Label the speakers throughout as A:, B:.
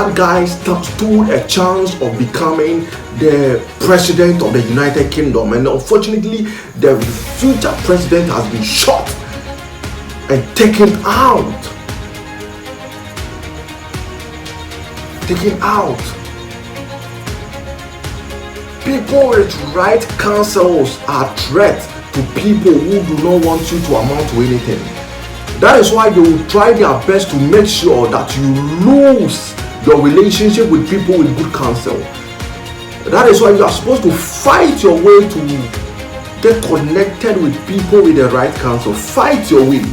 A: that guy stood a chance of becoming the president of the United Kingdom, and unfortunately the future president has been shot and taken out. People with right counsels are threats to people who do not want you to amount to anything. That is why they will try their best to make sure that you lose your relationship with people with good counsel. That is why you are supposed to fight your way to get connected with people with the right counsel. Fight your way.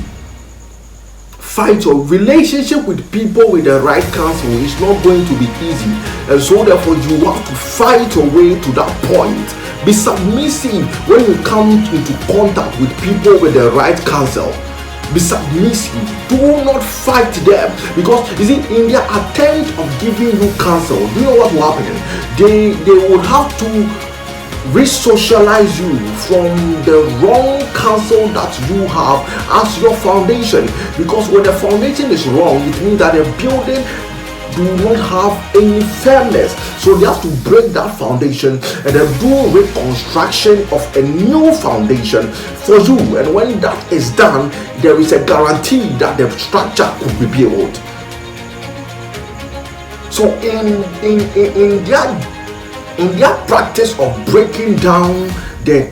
A: Fight your relationship with people with the right counsel is not going to be easy, and so therefore you have to fight your way to that point. Be submissive when you come into contact with people with the right counsel. Be submissive. Do not fight them, because you see, in their attempt of giving you counsel, do you know what will happen? They will have to re-socialize you from the wrong counsel that you have as your foundation, because when the foundation is wrong, it means that the building do not have any firmness. So they have to break that foundation and then do reconstruction of a new foundation for you, and when that is done, there is a guarantee that the structure could be built. So in their practice of breaking down the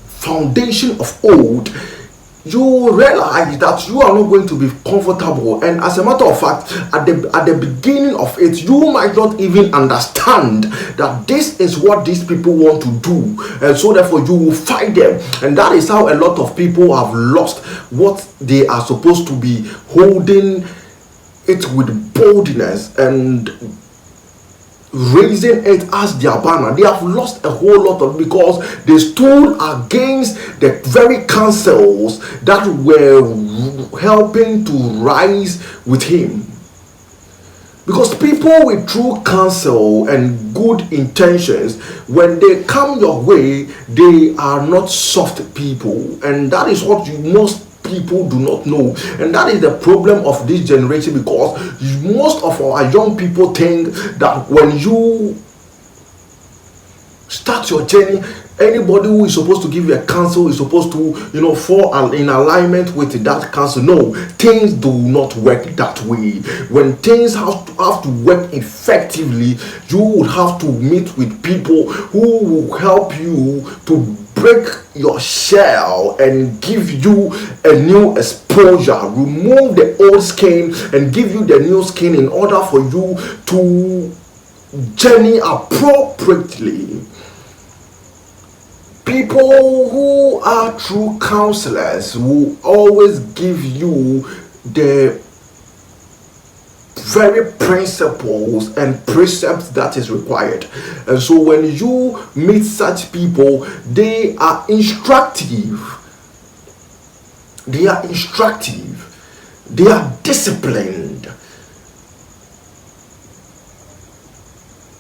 A: foundation of old, you realize that you are not going to be comfortable, and as a matter of fact, at the beginning of it, you might not even understand that this is what these people want to do, and so therefore you will fight them. And that is how a lot of people have lost what they are supposed to be holding it with boldness and raising it as their banner. They have lost a whole lot of, because they stood against the very counsels that were helping to rise with him. Because people with true counsel and good intentions, when they come your way, they are not soft people, and that is what most people do not know. And that is the problem of this generation, because most of our young people think that when you start your journey, anybody who is supposed to give you a counsel is supposed to, fall in alignment with that counsel. No, things do not work that way. When things have to work effectively, you would have to meet with people who will help you to break your shell and give you a new exposure, remove the old skin and give you the new skin, in order for you to journey appropriately. People who are true counselors will always give you the very principles and precepts that is required. And so when you meet such people, they are instructive, they are disciplined,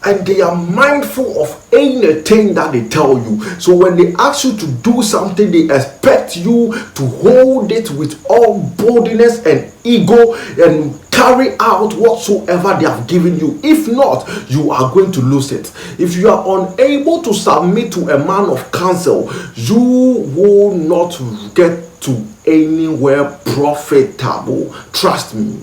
A: and they are mindful of anything that they tell you. So when they ask you to do something, they expect you to hold it with all boldness and ego and carry out whatsoever they have given you. If not, you are going to lose it. If you are unable to submit to a man of counsel, you will not get to anywhere profitable. Trust me.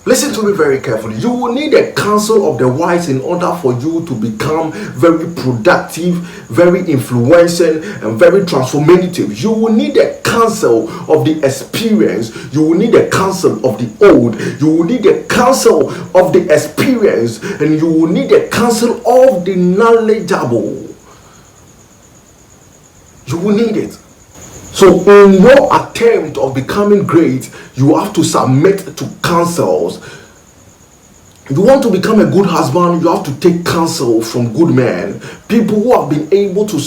A: Listen to me very carefully. You will need a counsel of the wise in order for you to become very productive, very influential, and very transformative. You will need a counsel of the experience. You will need a counsel of the old. You will need a counsel of the experience, and you will need a counsel of the knowledgeable. You will need it. So in your attempt of becoming great, you have to submit to counsels. You want to become a good husband, you have to take counsel from good men, people who have been able to.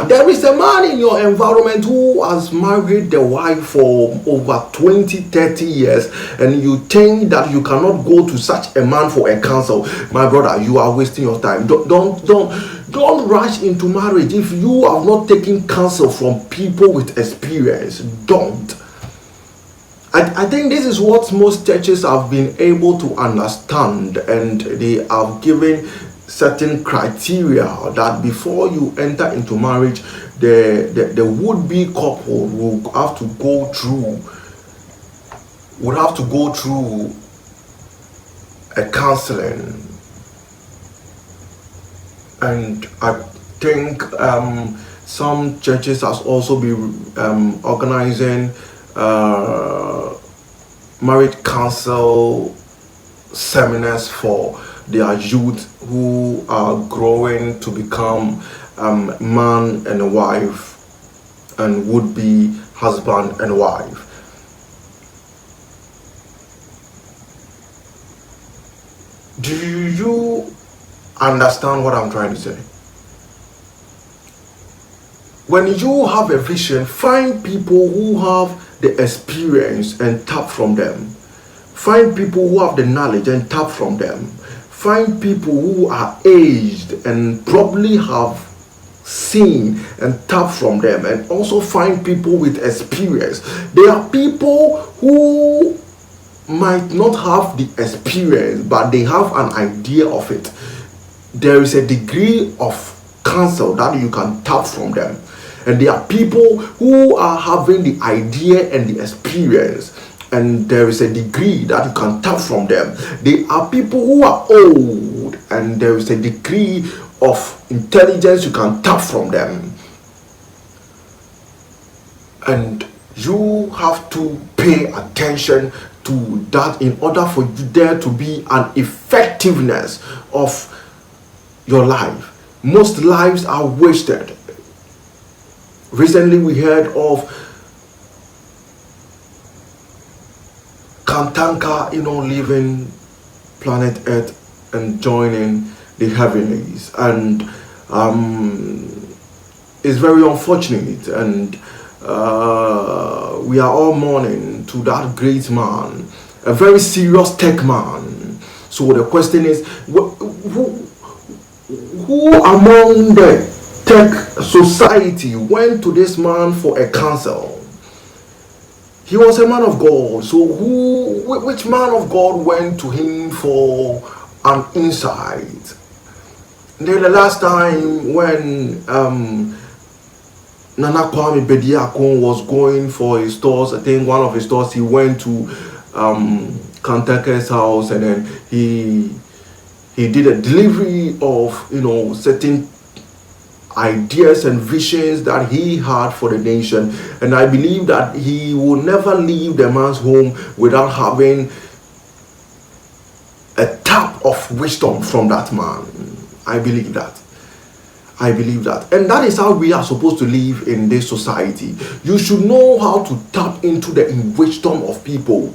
A: There is a man in your environment who has married the wife for over 20-30 years, and you think that you cannot go to such a man for a counsel. My brother, you are wasting your time. Don't rush into marriage if you are not taking counsel from people with experience. Don't. I think this is what most churches have been able to understand, and they have given certain criteria that before you enter into marriage, the would-be couple will have to go through a counseling. And I think some churches has also been organizing marriage counsel seminars for their youth who are growing to become man and a wife, and would be husband and wife. Do you understand what I'm trying to say? When you have a vision, find people who have the experience and tap from them. Find people who have the knowledge and tap from them. Find people who are aged and probably have seen and tap from them. And also find people with experience. There are people who might not have the experience, but they have an idea of it. There is a degree of counsel that you can tap from them. And there are people who are having the idea and the experience, and there is a degree that you can tap from them. There are people who are old, and there is a degree of intelligence you can tap from them. And you have to pay attention to that in order for there to be an effectiveness of your life. Most lives are wasted. Recently we heard of Kantanka, leaving planet Earth and joining the heavenlies, and it's very unfortunate, and we are all mourning to that great man, a very serious tech man. So the question is, who among the tech society went to this man for a counsel? He was a man of God. So which man of God went to him for an insight? Then the last time when Nana Kwame Bediakon was going for his stores, I think one of his stores, he went to Kantanka's house, and then he did a delivery of certain ideas and visions that he had for the nation. And I believe that he will never leave the man's home without having a tap of wisdom from that man. I believe that. And that is how we are supposed to live in this society. You should know how to tap into the wisdom of people.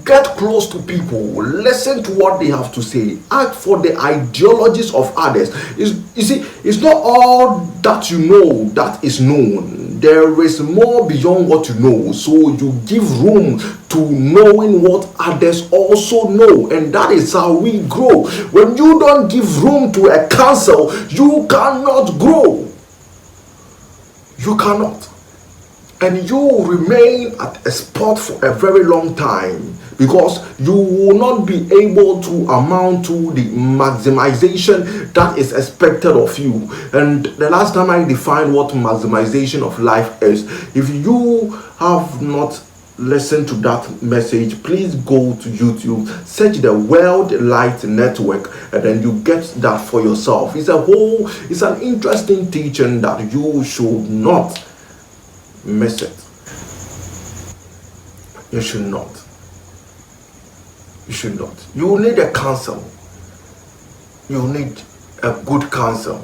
A: Get close to people, listen to what they have to say, ask for the ideologies of others. You see, it's not all that you know that is known. There is more beyond what you know, so you give room to knowing what others also know, and that is how we grow. When you don't give room to a counsel, you cannot grow. You cannot. And you will remain at a spot for a very long time, because you will not be able to amount to the maximization that is expected of you. And the last time I defined what maximization of life is, if you have not listened to that message, please go to YouTube, search the World Light Network, and then you get that for yourself. It's an interesting teaching that you should not miss it. You should not. You need a counsel. You need a good counsel.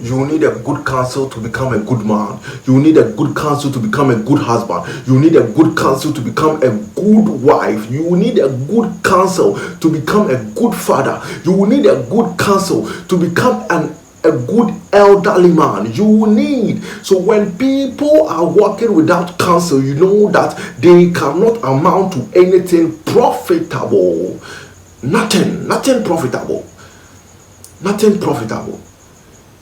A: You need a good counsel to become a good man. You need a good counsel to become a good husband. You need a good counsel to become a good wife. You need a good counsel to become a good father. You need a good counsel to become a good elderly man. You need. So when people are working without counsel, you know that they cannot amount to anything profitable. Nothing profitable.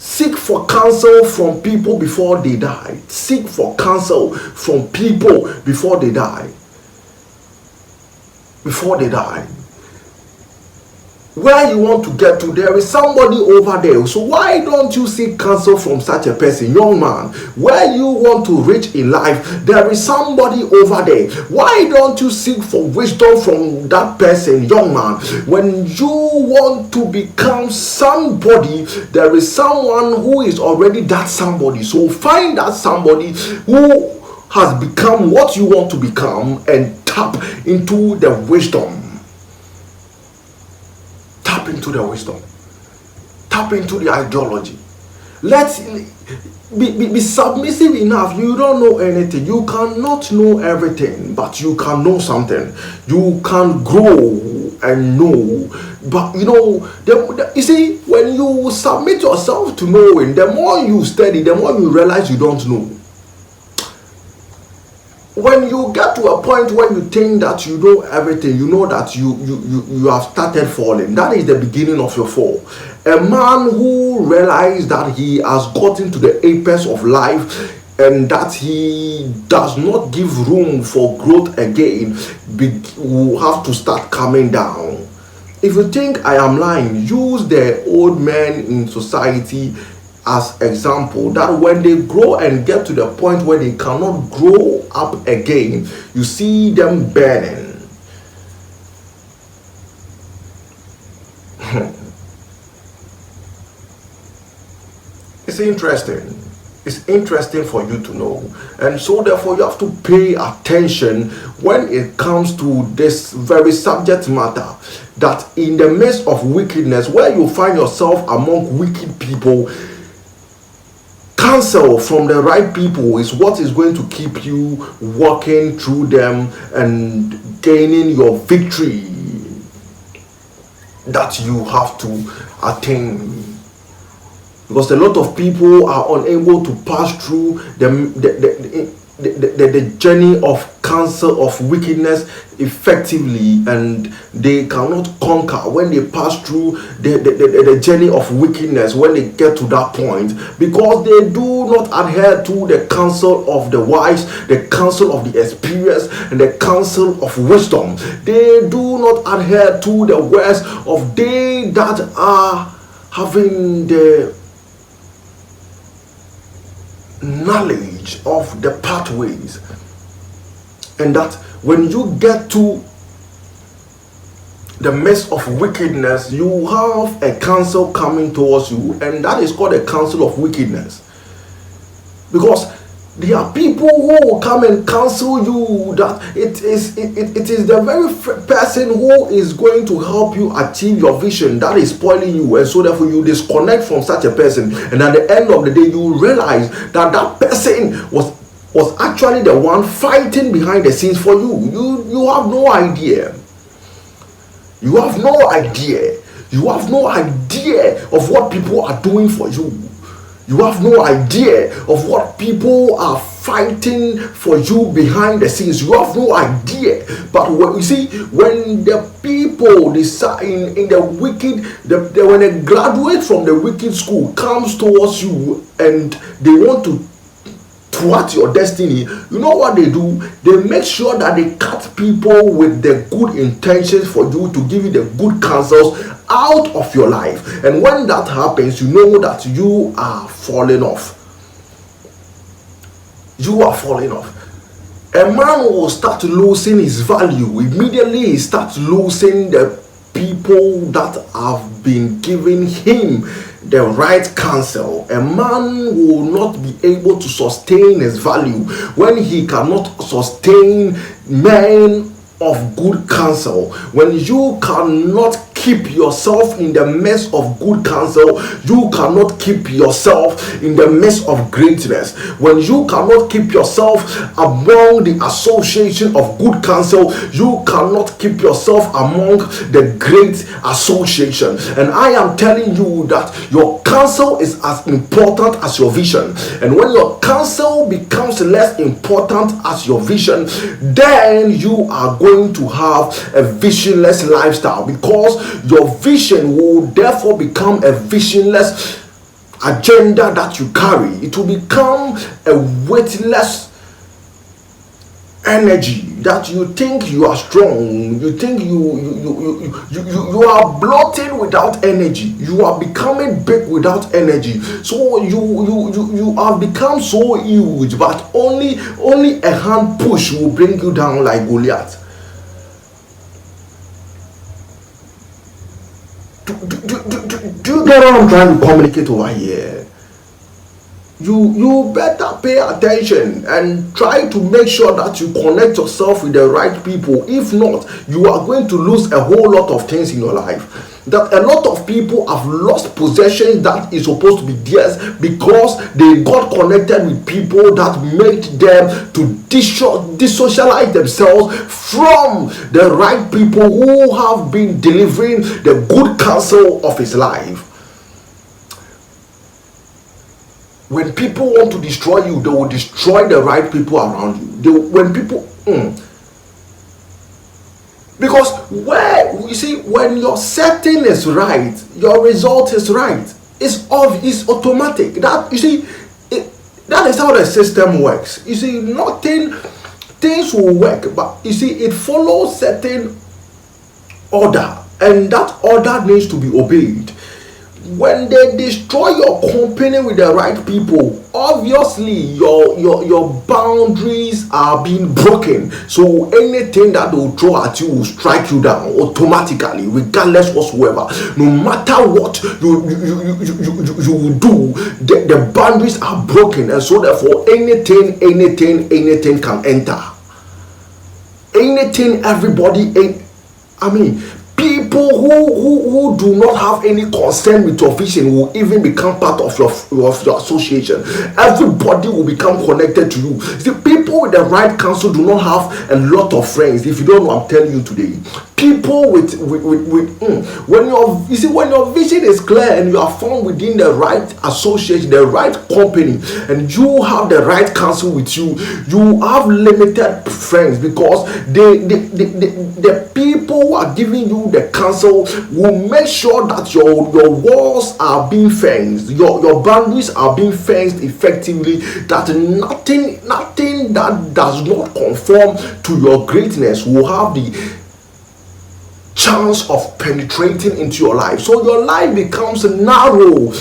A: Seek for counsel from people before they die. Seek for counsel from people before they die. Before they die. Where you want to get to, there is somebody over there. So why don't you seek counsel from such a person? Young man, where you want to reach in life, there is somebody over there. Why don't you seek for wisdom from that person? Young man, when you want to become somebody, there is someone who is already that somebody. So find that somebody who has become what you want to become and tap into the wisdom. Tap into the wisdom. Tap into the ideology. Let's be submissive enough. You don't know anything. You cannot know everything, but you can know something. You can grow and know. But you know, you see, when you submit yourself to knowing, the more you study, the more you realize you don't know. When you get to a point where you think that you know everything, you know that you have started falling. That is the beginning of your fall. A man who realized that he has gotten to the apex of life and that he does not give room for growth again will have to start coming down. If you think I am lying, use the old men in society as example, that when they grow and get to the point where they cannot grow up again, you see them burning. It's interesting. It's interesting for you to know, and so therefore you have to pay attention when it comes to this very subject matter, that in the midst of wickedness, where you find yourself among wicked people, counsel from the right people is what is going to keep you walking through them and gaining your victory that you have to attain. Because a lot of people are unable to pass through the journey of counsel of wickedness effectively, and they cannot conquer when they pass through the journey of wickedness when they get to that point, because they do not adhere to the counsel of the wise, the counsel of the experienced, and the counsel of wisdom. They do not adhere to the words of they that are having the knowledge of the pathways. And that when you get to the midst of wickedness, you have a counsel coming towards you, and that is called a counsel of wickedness. Because there are people who will come and counsel you that it is the very person who is going to help you achieve your vision that is spoiling you, and so therefore you disconnect from such a person, and at the end of the day you realize that that person was actually the one fighting behind the scenes for you. You have no idea. You have no idea. You have no idea of what people are doing for you. You have no idea of what people are fighting for you behind the scenes. You have no idea. But when you see, when the people decide in the wicked, when a graduate from the wicked school comes towards you and they want to thwart your destiny, you know what they do? They make sure that they cut people with the good intentions for you, to give you the good counsels out of your life. And when that happens, you know that you are falling off. You are falling off. A man will start losing his value. Immediately he starts losing the people that have been giving him the right counsel. A man will not be able to sustain his value when he cannot sustain men of good counsel. When you cannot keep yourself in the midst of good counsel, you cannot keep yourself in the midst of greatness. When you cannot keep yourself among the association of good counsel, you cannot keep yourself among the great association. And I am telling you that your counsel is as important as your vision. And when your counsel becomes less important as your vision, then you are going to have a visionless lifestyle, because your vision will therefore become a visionless agenda that you carry, it will become a weightless energy that you think you are strong, you think you are bloating without energy, you are becoming big without energy. So you have become so huge, but only a hand push will bring you down like Goliath. Do you get what I'm trying to communicate over here? You better pay attention and try to make sure that you connect yourself with the right people. If not, you are going to lose a whole lot of things in your life. That a lot of people have lost possessions that is supposed to be theirs because they got connected with people that made them to dissocialize themselves from the right people who have been delivering the good counsel of his life. When people want to destroy you, they will destroy the right people around you. Because when your setting is right, your result is right. It's automatic. That is how the system works. You see, things will work, but you see, it follows certain order, and that order needs to be obeyed. When they destroy your company with the right people, obviously your boundaries are being broken. So anything that they will throw at you will strike you down automatically, regardless whatsoever. No matter what you will do, the boundaries are broken, and so therefore anything can enter. Anything, everybody. People who do not have any concern with your vision will even become part of your association. Everybody will become connected to you. See, people with the right counsel do not have a lot of friends. If you don't know, I'm telling you today. People when your vision is clear and you are found within the right association, the right company, and you have the right counsel with you, you have limited friends, because the people who are giving you the counsel will make sure that your walls are being fenced, your boundaries are being fenced effectively, that nothing that does not conform to your greatness will have the chance of penetrating into your life. So your life becomes narrow.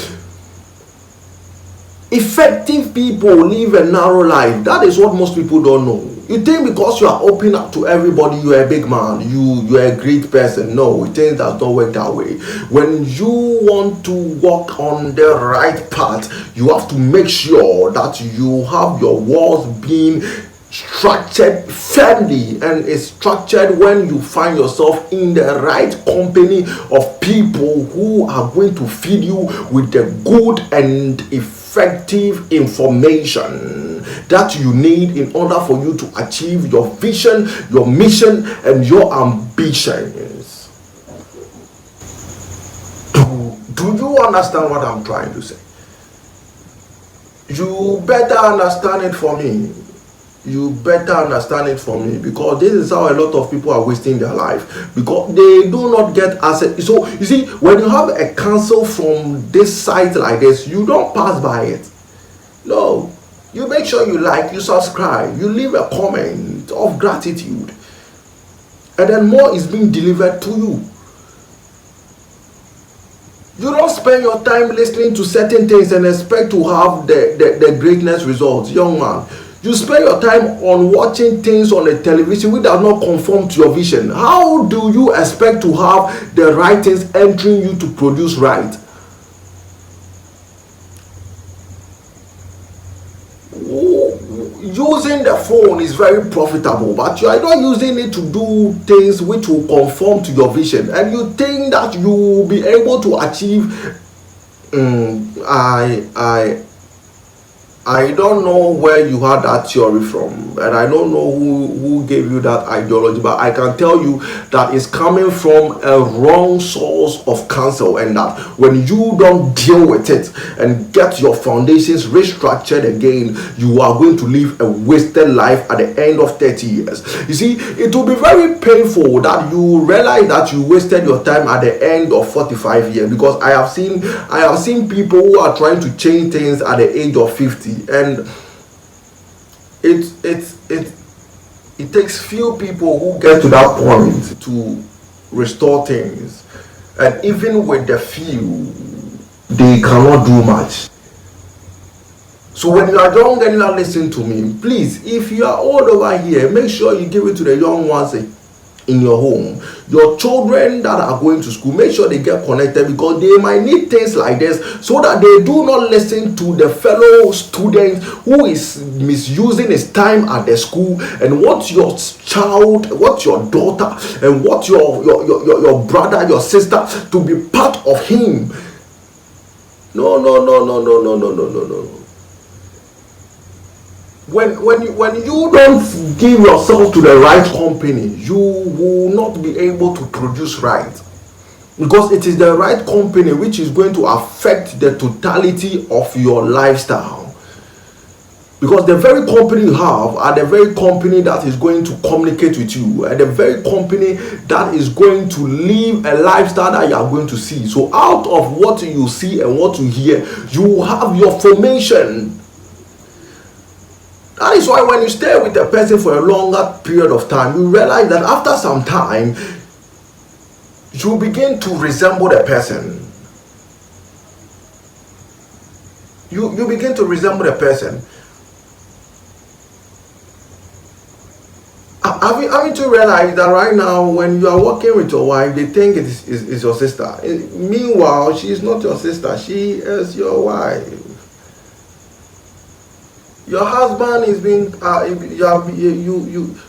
A: Effective people live a narrow life. That is what most people don't know. You think because you are open up to everybody, you are a big man, you are a great person. No, things does not work that way. When you want to walk on the right path, you have to make sure that you have your walls being structured firmly, and it's structured when you find yourself in the right company of people who are going to feed you with the good and effective information that you need in order for you to achieve your vision, your mission, and your ambitions. Do you understand what I'm trying to say? You better understand it for me. You better understand it for me, because this is how a lot of people are wasting their life, because they do not get access. So you see, when you have a counsel from this site like this, you don't pass by it. No, you make sure you like, you subscribe, you leave a comment of gratitude, and then more is being delivered to you. You don't spend your time listening to certain things and expect to have the greatness results, young man. You spend your time on watching things on the television which does not conform to your vision. How do you expect to have the right things entering you to produce right? Using the phone is very profitable, but you are not using it to do things which will conform to your vision, and you think that you will be I don't know where you had that theory from, and I don't know who gave you that ideology, but I can tell you that it's coming from a wrong source of counsel, and that when you don't deal with it and get your foundations restructured again, you are going to live a wasted life at the end of 30 years. You see, it will be very painful that you realize that you wasted your time at the end of 45 years, because I have seen people who are trying to change things at the age of 50, and it takes few people who get to that point to restore things, and even with the few, they cannot do much. So when you are young and you are listening to me, please, if you are old over here, make sure you give it to the young ones in your home. Your children that are going to school, make sure they get connected, because they might need things like this, so that they do not listen to the fellow student who is misusing his time at the school, and what your child, what your daughter, and what your brother, your sister, to be part of him. No. When you don't give yourself to the right company, you will not be able to produce right, because it is the right company which is going to affect the totality of your lifestyle. Because the very company you have are the very company that is going to communicate with you, and the very company that is going to live a lifestyle that you are going to see. So out of what you see and what you hear, you have your formation. That is why when you stay with a person for a longer period of time, you realize that after some time, you begin to resemble the person. You begin to resemble the person. Haven't you realized that right now, when you are working with your wife, they think it is your sister? Meanwhile, she is not your sister. She is your wife. Your husband is being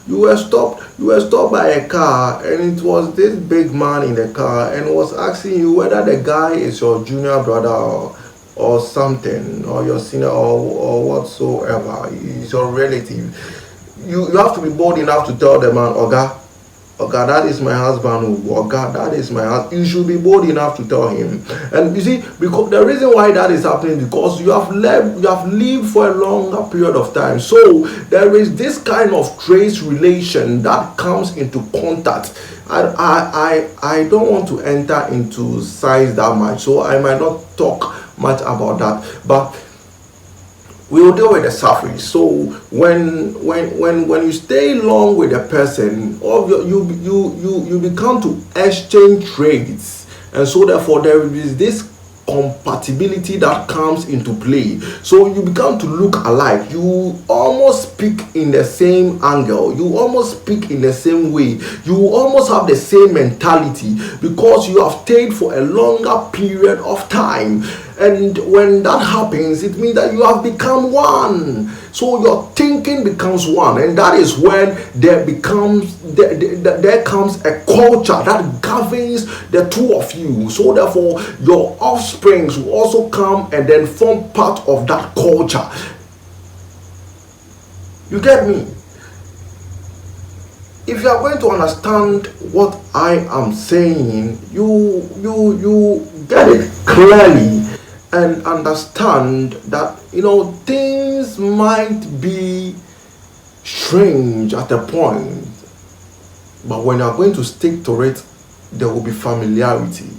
A: you were stopped by a car, and it was this big man in the car, and was asking you whether the guy is your junior brother or something, or your senior, or whatsoever. He's your relative. You have to be bold enough to tell the man, Oga, that is my husband. Oga, that is my husband. You should be bold enough to tell him. And you see, because the reason why that is happening is because you have lived for a longer period of time. So there is this kind of trace relation that comes into contact. I don't want to enter into size that much, so I might not talk much about that. But we will deal with the surface. So when you stay long with a person, you become to exchange traits, and so therefore there is this compatibility that comes into play. So you become to look alike. You almost speak in the same angle. You almost speak in the same way. You almost have the same mentality, because you have stayed for a longer period of time. And when that happens, it means that you have become one. So your thinking becomes one, and that is when there comes a culture that governs the two of you. So therefore, your offsprings will also come and then form part of that culture. You get me? If you are going to understand what I am saying, you get it clearly, and understand that things might be strange at a point, but when you are going to stick to it, there will be familiarity.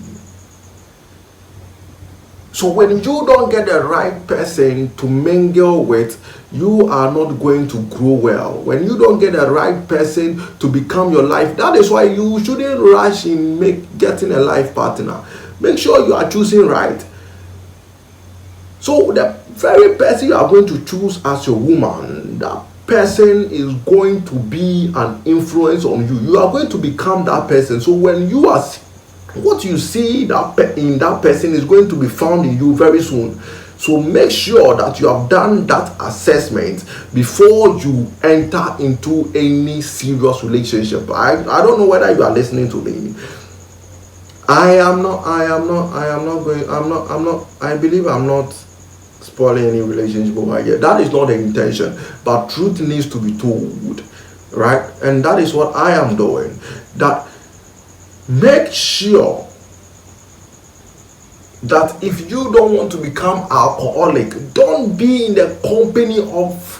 A: So when you don't get the right person to mingle with, you are not going to grow well. When you don't get the right person to become your life, that is why you shouldn't rush in getting a life partner. Make sure you are choosing right. So the very person you are going to choose as your woman, that person is going to be an influence on you. You are going to become that person. So when you are, what you see in that person is going to be found in you very soon. So make sure that you have done that assessment before you enter into any serious relationship. I don't know whether you are listening to me. I believe I'm not spoiling any relationship over here. That is not the intention, but truth needs to be told, right? And that is what I am doing. That make sure that if you don't want to become alcoholic, don't be in the company of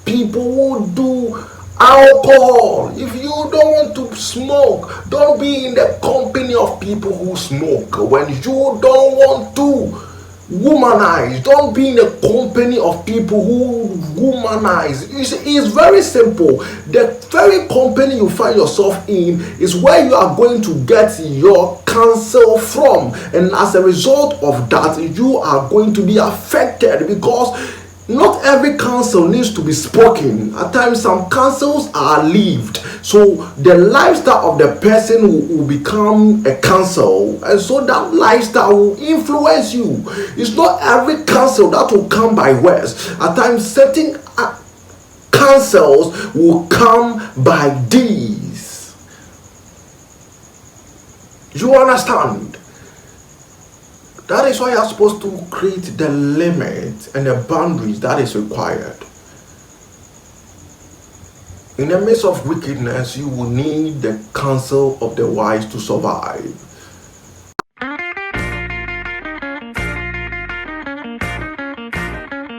A: people who do alcohol. If you don't want to smoke, don't be in the company of people who smoke. When you don't want to womanize, don't be in the company of people who womanize. It's very simple. The very company you find yourself in is where you are going to get your counsel from, and as a result of that, you are going to be affected, because not every counsel needs to be spoken. At times, some counsels are lived. So the lifestyle of the person will become a counsel, and so that lifestyle will influence you. It's not every counsel that will come by words. At times, certain counsels will come by deeds. You understand? That is why you are supposed to create the limits and the boundaries that is required. In the midst of wickedness, you will need the counsel of the wise to survive.